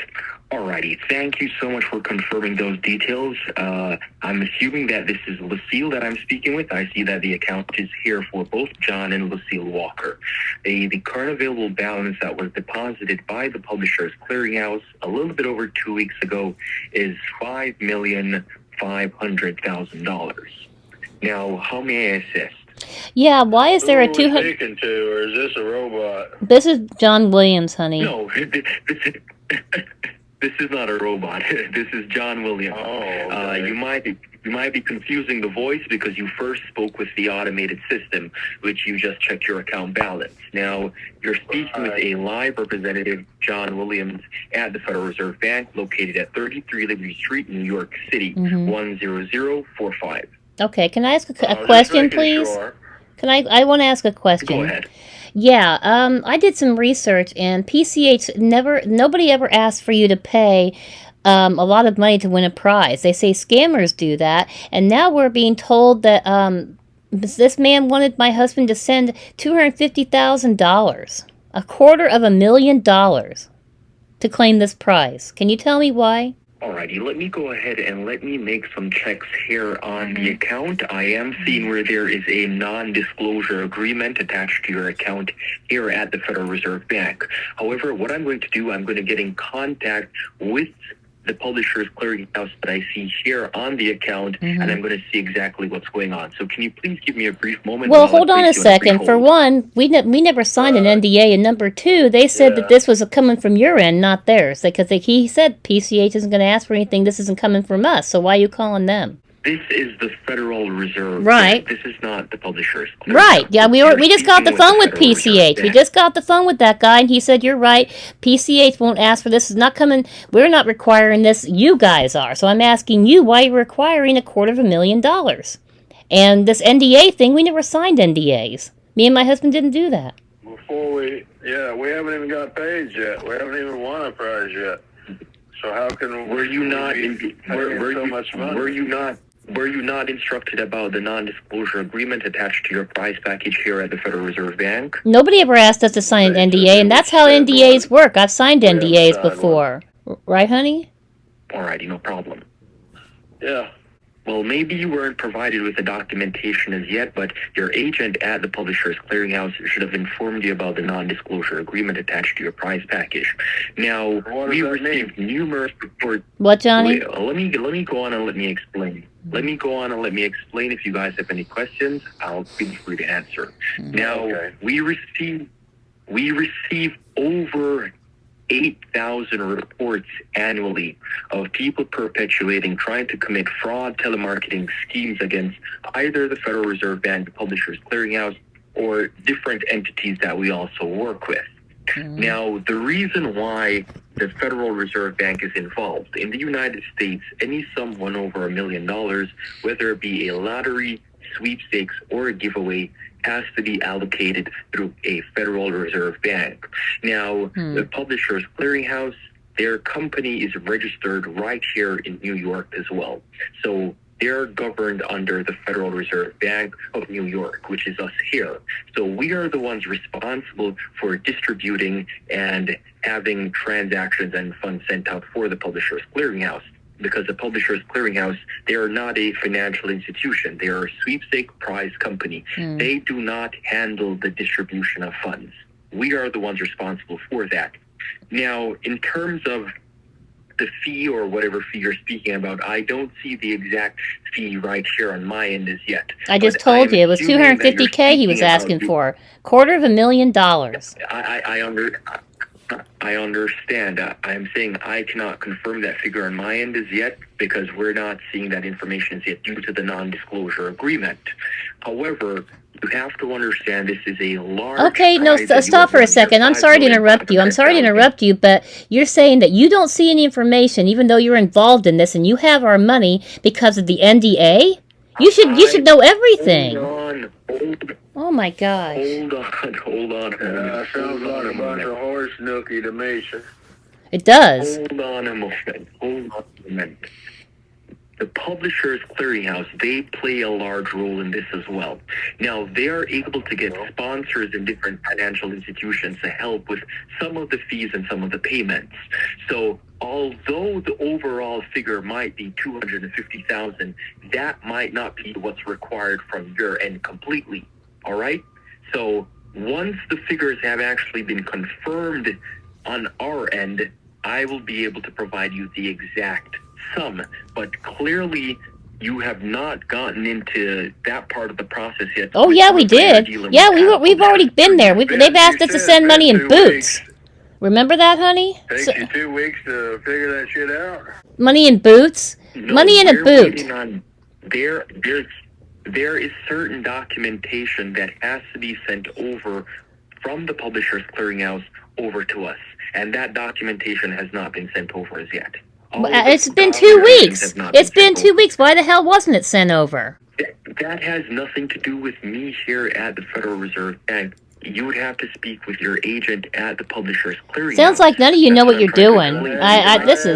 Alrighty, thank you so much for confirming those details. I'm assuming that this is Lucille that I'm speaking with. I see that the account is here for both John and Lucille Walker. The current available balance that was deposited by the Publishers Clearinghouse a little bit over 2 weeks ago is $5,500,000. Now, how may I assist?
Yeah, why is there a
Who are we
200?
speaking to, or is this a robot?
This is John Williams, honey.
No, this is not a robot. This is John Williams.
Oh, okay.
You might be confusing the voice because you first spoke with the automated system, which you just checked your account balance. Now, you're speaking with a live representative, John Williams, at the Federal Reserve Bank, located at 33 Liberty Street, New York City, 10045.
Okay, can I ask a
Just
question,
making
please?
sure.
Can I want to ask a question?
Go ahead.
Yeah, I did some research, and PCH nobody ever asked for you to pay a lot of money to win a prize. They say scammers do that, and now we're being told that this man wanted my husband to send $250,000, $250,000, to claim this prize. Can you tell me why?
Alrighty, let me go ahead and let me make some checks here on the account. I am seeing where there is a non-disclosure agreement attached to your account here at the Federal Reserve Bank. However, what I'm going to do, I'm going to get in contact with the Publishers Clearinghouse that I see here on the account, and I'm going to see exactly what's going on. So can you please give me a brief moment?
Well,
and I'll
hold on a
place you on brief
second. For
hold.
one, we never signed an NDA, and number two, they said that this was coming from your end, not theirs. Because he said PCH isn't going to ask for anything. This isn't coming from us. So why are you calling them?
This is the Federal Reserve
Right.
Bank. This is not the Publishers Clearinghouse.
Right. Yeah, we just got the
You're
phone
speaking
with
the Federal Reserve
PCH. We
Bank.
just got the phone with that guy, and he said, you're right. PCH won't ask for this. It's not coming. We're not requiring this. You guys are. So I'm asking you why you're requiring $250,000. And this NDA thing, we never signed NDAs. Me and my husband didn't do that.
We haven't even got paid yet. We haven't even won a prize yet. So how can
Were you not
we be paying so much money?
Were you not instructed about the non-disclosure agreement attached to your prize package here at the Federal Reserve Bank?
Nobody ever asked us to sign an NDA, and that's how NDAs work. I've signed NDAs before. Right, honey?
Alrighty, no problem.
Yeah.
Well, maybe you weren't provided with the documentation as yet, but your agent at the Publishers Clearinghouse should have informed you about the non-disclosure agreement attached to your prize package. Now,
What does
we
that
received numerous reports.
What, Johnny?
Wait, let me go on and let me explain. Let me go on and let me explain. If you guys have any questions, I'll feel free to answer. Now,
Okay.
we receive over 8,000 reports annually of people perpetuating, trying to commit fraud telemarketing schemes against either the Federal Reserve Bank, the Publishers Clearinghouse, or different entities that we also work with.
Now, the reason why the Federal Reserve Bank is involved in the United States, any sum won over $1 million, whether it be a lottery, sweepstakes, or a giveaway, has to be allocated through a Federal Reserve Bank. Now, the Publishers Clearinghouse, their company is registered right here in New York as well. So they're governed under the Federal Reserve Bank of New York, which is us here. So we are the ones responsible for distributing and having transactions and funds sent out for the Publishers Clearinghouse. Because the Publishers Clearinghouse, they are not a financial institution. They are a sweepstake prize company. They do not handle the distribution of funds. We are the ones responsible for that. Now, in terms of the fee or whatever fee you're speaking about, I don't see the exact fee right here on my end as yet.
I just told you it was $250K he was asking for. $250,000.
I understand. I'm saying I cannot confirm that figure on my end as yet because we're not seeing that information as yet due to the non-disclosure agreement. However, you have to understand this is a large...
Okay, no, stop for a second. I'm sorry to interrupt you. But you're saying that you don't see any information even though you're involved in this and you have our money because of the NDA? You should know everything.
Hold on.
Oh my gosh.
Hold on.
Sounds like a bunch of horse nookie to me, sir.
It does.
Hold on a moment. The Publishers Clearinghouse, they play a large role in this as well. Now, they are able to get sponsors in different financial institutions to help with some of the fees and some of the payments. So, although the overall figure might be $250,000, that might not be what's required from your end completely. All right? So, once the figures have actually been confirmed on our end, I will be able to provide you the exact sum, but clearly you have not gotten into that part of the process yet.
Oh yeah, we did. Yeah, we've already been there. They've asked us to send money in boots. Remember that, honey?
Takes you 2 weeks to figure that shit out.
Money in boots.
No,
money in a boot.
There is certain documentation that has to be sent over from the Publishers Clearinghouse over to us, and that documentation has not been sent over as yet.
It's been 2 weeks. It's been 2 weeks. Why the hell wasn't it sent over?
That has nothing to do with me here at the Federal Reserve Bank. You would have to speak with your agent at the Publishers Clearinghouse.
Sounds like none of you know what you're doing.
Can I ask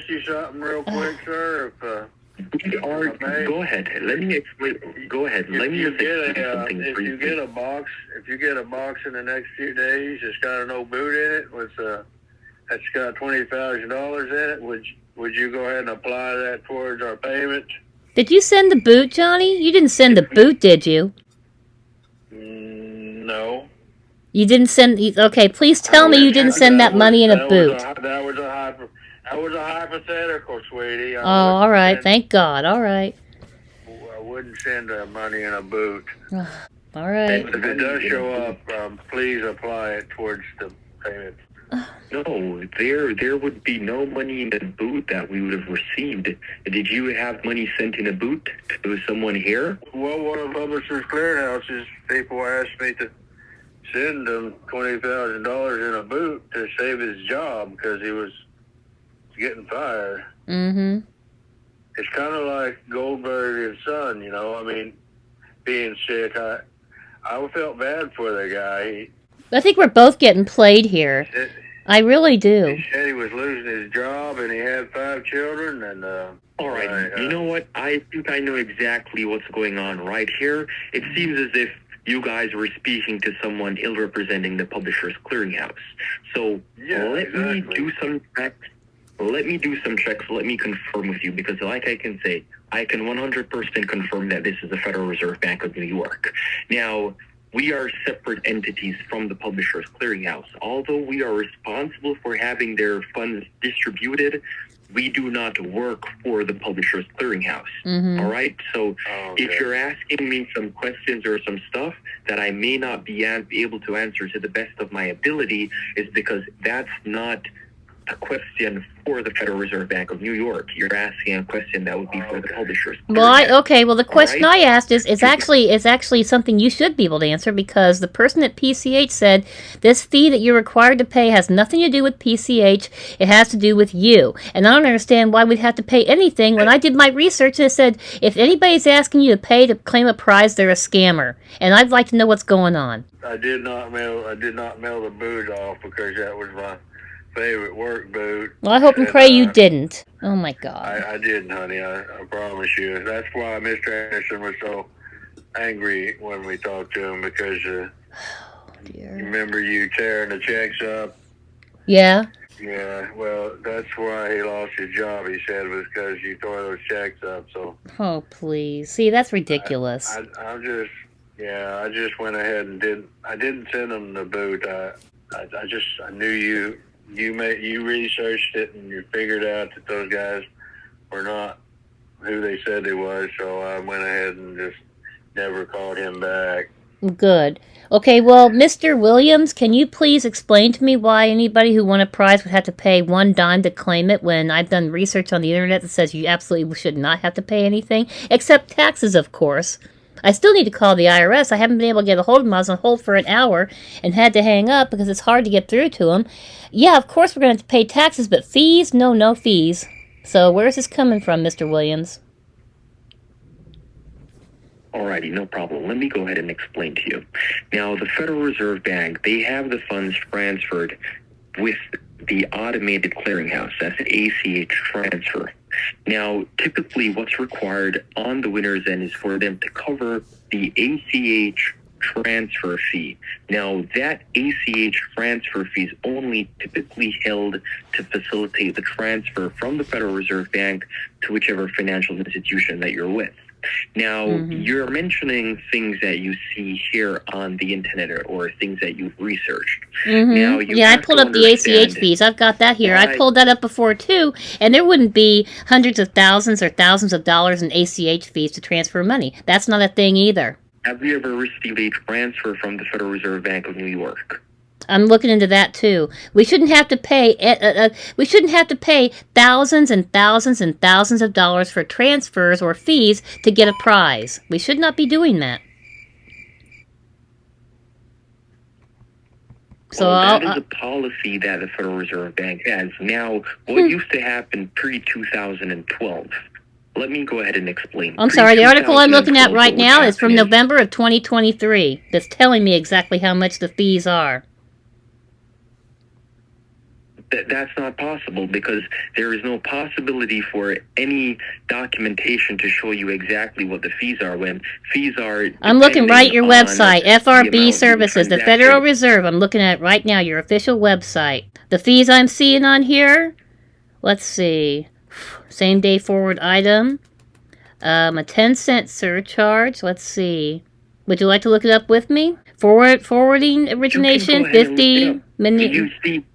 you something real quick, sir?
Go ahead. Let me explain. Go ahead. Let me explain something.
If you get a box in the next few days, it's got an old boot in it with that's got $20,000 in it. Would you go ahead and apply that towards our payment?
Did you send the boot, Johnny? You didn't send the boot, did you?
No.
You didn't send. Okay, please tell me you didn't send that money in a boot.
That was a hypothetical, sweetie.
All right. Thank God. All right.
I wouldn't send money in a boot.
All right.
If it does show up, please apply it towards the payment.
No, there would be no money in the boot that we would have received. Did you have money sent in a boot to someone here?
Well, one of the Publishers Clearinghouse's people asked me to send him $20,000 in a boot to save his job because he was getting fired.
Mm-hmm.
It's kind of like Goldberg and son, you know. I mean, being sick, I felt bad for the guy.
I think we're both getting played here. I really do.
He said he was losing his job and he had 5 children. And
all right, you know what? I think I know exactly what's going on right here. It seems as if you guys were speaking to someone ill-representing the Publishers Clearinghouse. So let me do some checks. Let me confirm with you, because like I can say, I can 100% confirm that this is the Federal Reserve Bank of New York. Now, we are separate entities from the Publishers Clearinghouse. Although we are responsible for having their funds distributed, we do not work for the Publishers Clearinghouse.
Mm-hmm.
All right? So if you're asking me some questions or some stuff that I may not be able to answer to the best of my ability, is because that's not a question for the Federal Reserve Bank of New York. You're asking a question that would be for the publishers.
Well, the question I asked is actually something you should be able to answer, because the person at PCH said this fee that you're required to pay has nothing to do with PCH. It has to do with you. And I don't understand why we'd have to pay anything. When I did my research, and it said if anybody's asking you to pay to claim a prize, they're a scammer. And I'd like to know what's going on.
I did not mail the boot off because that was my favorite work boot.
Well, I hope and pray you didn't. Oh my God.
I didn't, honey. I promise you. That's why Mr. Anderson was so angry when we talked to him, because remember you tearing the checks up?
Yeah.
Yeah. Well, that's why he lost his job. He said was because you tore those checks up. So.
Oh please. See, that's ridiculous.
I just went ahead and didn't send him the boot. I knew you researched it and you figured out that those guys were not who they said they was, so I went ahead and just never called him back.
Good. Okay, well, Mr. Williams, can you please explain to me why anybody who won a prize would have to pay $1 to claim it, when I've done research on the internet that says you absolutely should not have to pay anything, except taxes, of course. I still need to call the IRS. I haven't been able to get a hold of them. I was on hold for an hour and had to hang up because it's hard to get through to them. Yeah, of course we're going to have to pay taxes, but fees? No fees. So where's this coming from, Mr. Williams?
Alrighty, no problem. Let me go ahead and explain to you. Now, the Federal Reserve Bank, they have the funds transferred with the automated clearinghouse. That's an ACH transfer. Now, typically what's required on the winner's end is for them to cover the ACH transfer fee. Now, that ACH transfer fee is only typically held to facilitate the transfer from the Federal Reserve Bank to whichever financial institution that you're with. Now, you're mentioning things that you see here on the internet or things that you've researched. Now,
I pulled up the ACH fees. I've got that here. I pulled that up before, too, and there wouldn't be hundreds of thousands or thousands of dollars in ACH fees to transfer money. That's not a thing either.
Have you ever received a transfer from the Federal Reserve Bank of New York?
I'm looking into that too. We shouldn't have to pay. Thousands and thousands and thousands of dollars for transfers or fees to get a prize. We should not be doing that. So
that is a policy that the Federal Reserve Bank has. Now, what used to happen pre-2012? Let me go ahead and explain.
I'm sorry, the article I'm looking at right now is from November of 2023. That's telling me exactly how much the fees are.
That's not possible, because there is no possibility for any documentation to show you exactly what the fees are when fees are...
I'm looking right at your website, FRB Services, the Federal Reserve. I'm looking at it right now, your official website. The fees I'm seeing on here, let's see, same day forward item, a 10-cent surcharge, let's see. Would you like to look it up with me? Forwarding origination, 50 minutes.
You see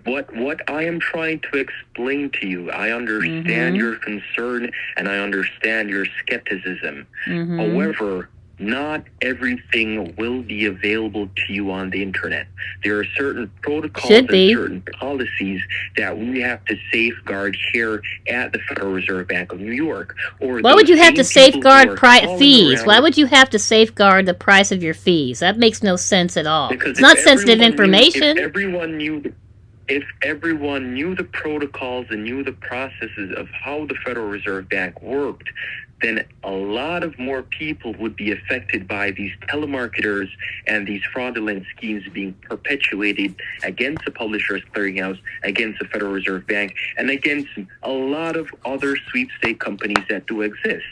what I am trying to explain to you. I understand your concern and I understand your skepticism. However, not everything will be available to you on the internet. There are certain protocols and certain policies that we have to safeguard here at the Federal Reserve Bank of New York.
Why would you have to safeguard fees? Why would you have to safeguard the price of your fees? That makes no sense at all. Because it's not sensitive information.
If everyone knew the protocols and knew the processes of how the Federal Reserve Bank worked, then a lot of more people would be affected by these telemarketers and these fraudulent schemes being perpetuated against the Publishers Clearinghouse, against the Federal Reserve Bank, and against a lot of other sweepstake companies that do exist.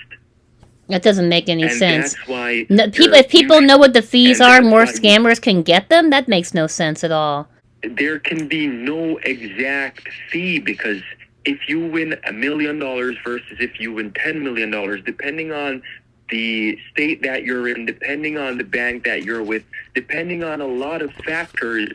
That doesn't make any sense.
That's why
if people know what the fees are, more scammers can get them? That makes no sense at all.
There can be no exact fee, because if you win $1 million versus if you win $10 million, depending on the state that you're in, depending on the bank that you're with, depending on a lot of factors,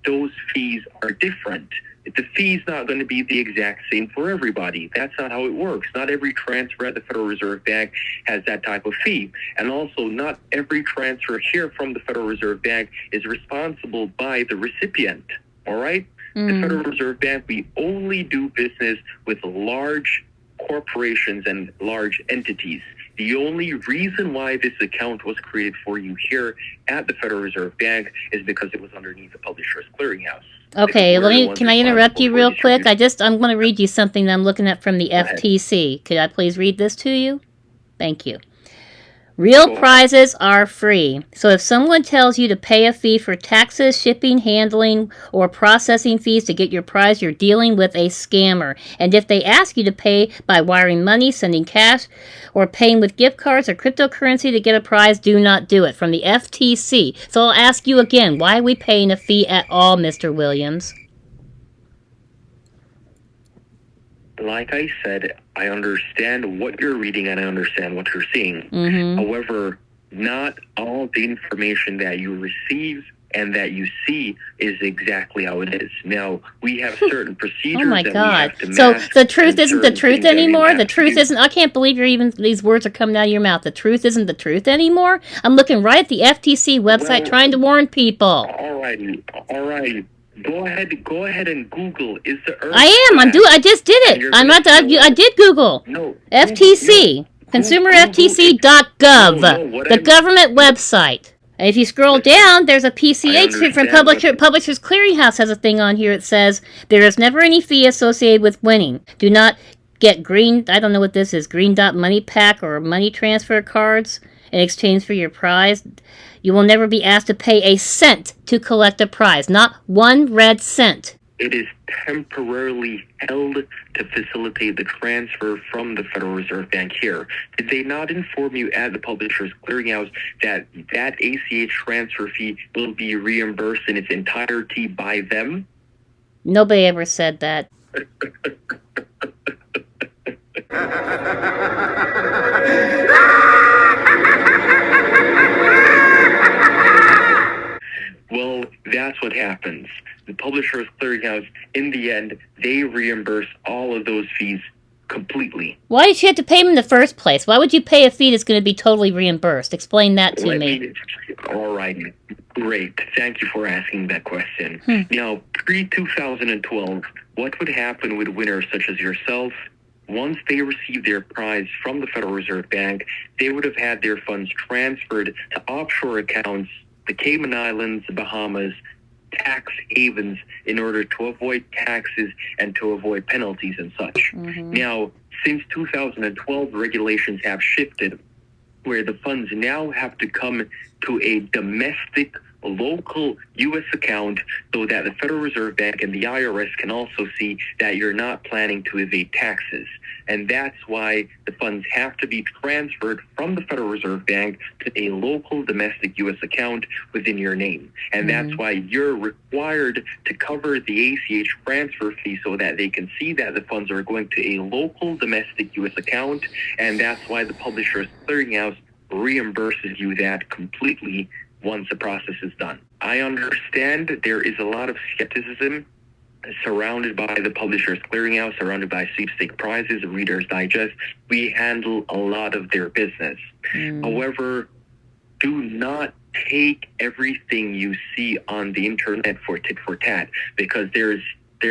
those fees are different. The fee's not going to be the exact same for everybody. That's not how it works. Not every transfer at the Federal Reserve Bank has that type of fee. And also, not every transfer here from the Federal Reserve Bank is responsible by the recipient. All right? The Federal Reserve Bank, we only do business with large corporations and large entities. The only reason why this account was created for you here at the Federal Reserve Bank is because it was underneath the Publishers Clearinghouse.
Okay, can I interrupt you real quick? I'm going to read you something that I'm looking at from the FTC. Could I please read this to you? Thank you. Real prizes are free. So if someone tells you to pay a fee for taxes, shipping, handling, or processing fees to get your prize, you're dealing with a scammer. And if they ask you to pay by wiring money, sending cash, or paying with gift cards or cryptocurrency to get a prize, do not do it. From the FTC. So I'll ask you again, why are we paying a fee at all, Mr. Williams?
Like I said, I understand what you're reading and I understand what you're seeing. However, not all the information that you receive and that you see is exactly how it is. Now, we have certain procedures.
Oh my God. So the truth isn't the truth anymore? The truth isn't, I can't believe these words are coming out of your mouth. The truth isn't the truth anymore? I'm looking right at the FTC website trying to warn people.
All right. Go ahead and Google. Is the Earth
I just did it. I did Google.
No.
FTC. ConsumerFTC.gov. The government website. And if you scroll down, there's a PCH from Publishers Clearinghouse has a thing on here. It says, there is never any fee associated with winning. Do not get green, I don't know what this is, green dot money pack or money transfer cards in exchange for your prize. You will never be asked to pay a cent to collect a prize. Not 1 red cent.
It is temporarily held to facilitate the transfer from the Federal Reserve Bank here. Did they not inform you at the Publishers Clearinghouse that ACH transfer fee will be reimbursed in its entirety by them?
Nobody ever said that.
Well, that's what happens. The Publishers Clearinghouse, in the end, they reimburse all of those fees completely.
Why did you have to pay them in the first place? Why would you pay a fee that's going to be totally reimbursed? Explain that to me.
All right. Great. Thank you for asking that question. Now, pre-2012, what would happen with winners such as yourself? Once they received their prize from the Federal Reserve Bank, they would have had their funds transferred to offshore accounts, the Cayman Islands, the Bahamas, tax havens, in order to avoid taxes and to avoid penalties and such. Now, since 2012, regulations have shifted where the funds now have to come to a domestic, local U.S. account so that the Federal Reserve Bank and the IRS can also see that you're not planning to evade taxes. And that's why the funds have to be transferred from the Federal Reserve Bank to a local domestic U.S. account within your name. And that's why you're required to cover the ACH transfer fee so that they can see that the funds are going to a local domestic U.S. account. And that's why the Publishers Clearinghouse reimburses you that completely once the process is done. I understand that there is a lot of skepticism surrounded by the Publishers Clearinghouse, surrounded by sweepstake prizes, Reader's Digest. We handle a lot of their business. However, do not take everything you see on the internet for tit for tat, because there's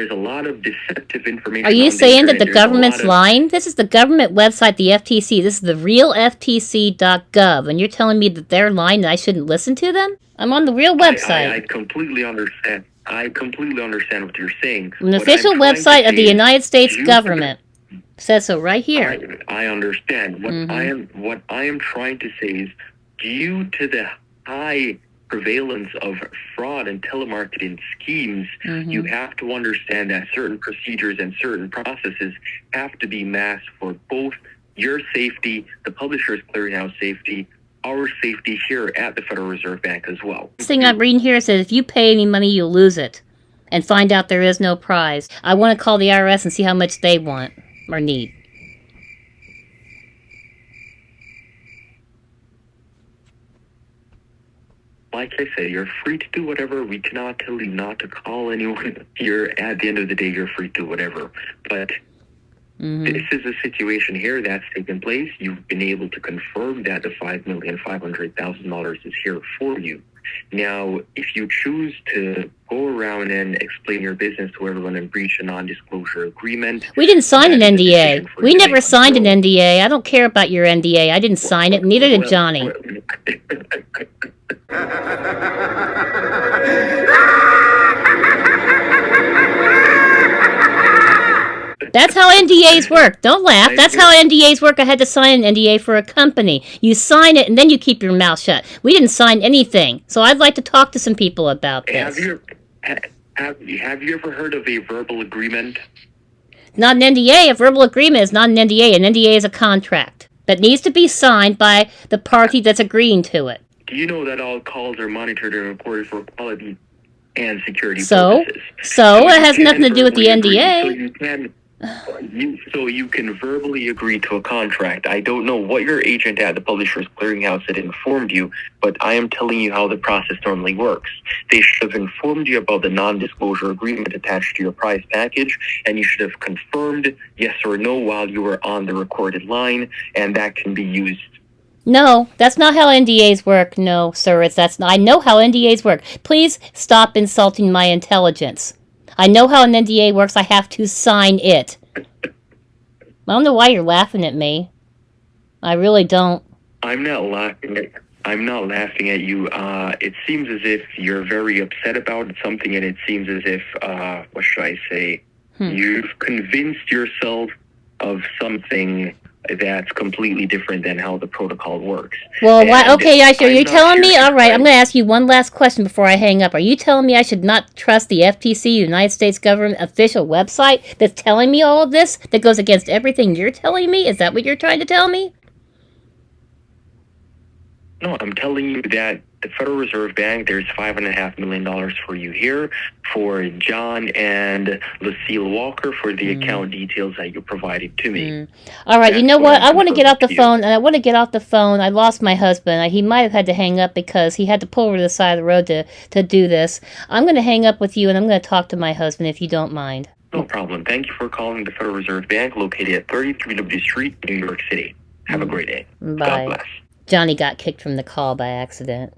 a lot of deceptive information.
Are you saying that the government's lying? This is the government website, the FTC. This is the real FTC.gov, and you're telling me that they're lying and I shouldn't listen to them? I'm on the real website.
I completely understand. I completely understand what you're saying.
An official website of the United States government says so right here.
I understand. What I am trying to say is, due to the high prevalence of fraud and telemarketing schemes, you have to understand that certain procedures and certain processes have to be masked for both your safety, the Publishers Clearinghouse safety, our safety here at the Federal Reserve Bank as well.
This thing I'm reading here says if you pay any money, you'll lose it and find out there is no prize. I want to call the IRS and see how much they want or need.
Like I said, you're free to do whatever. We cannot tell you not to call anyone. At the end of the day, you're free to do whatever. But this is a situation here that's taken place. You've been able to confirm that the $5,500,000 is here for you. Now, if you choose to go around and explain your business to everyone and breach a non-disclosure agreement...
We didn't sign an
that is a
NDA.
decision for
We
you to
never
make
signed an
on your own.
NDA. I don't care about your NDA. I didn't sign it, neither did Johnny. That's how NDAs work. Don't laugh. That's how NDAs work. I had to sign an NDA for a company. You sign it and then you keep your mouth shut. We didn't sign anything. So I'd like to talk to some people about this.
Have you ever heard of a verbal agreement?
Not an NDA. A verbal agreement is not an NDA. An NDA is a contract that needs to be signed by the party that's agreeing to it.
Do you know that all calls are monitored and recorded for quality and security
So
purposes?
it has
you
nothing to
can
do with the
verbally agree,
NDA.
So you can verbally agree to a contract. I don't know what your agent at the Publishers Clearinghouse had informed you, but I am telling you how the process normally works. They should have informed you about the non-disclosure agreement attached to your prize package, and you should have confirmed yes or no while you were on the recorded line, and that can be used.
No, that's not how NDAs work. No, sir, I know how NDAs work. Please stop insulting my intelligence. I know how an NDA works. I have to sign it. I don't know why you're laughing at me. I really don't.
I'm not laughing at you. It seems as if you're very upset about something, and it seems as if, what should I say? You've convinced yourself of something that's completely different than how the protocol works.
Well, okay, you're telling me? All right, I'm going to ask you one last question before I hang up. Are you telling me I should not trust the FTC, United States government official website that's telling me all of this, that goes against everything you're telling me? Is that what you're trying to tell me?
No, I'm telling you that the Federal Reserve Bank, there's $5.5 million for you here, for John and Lucille Walker, for the account details that you provided to me.
All right, you know what? I want to get off the phone, and I want to get off the phone. I lost my husband. He might have had to hang up because he had to pull over to the side of the road to do this. I'm going to hang up with you, and I'm going to talk to my husband if you don't mind.
No problem. Thank you for calling the Federal Reserve Bank, located at 33 Liberty Street, New York City. Have a great day.
Bye.
God bless.
Johnny got kicked from the call by accident.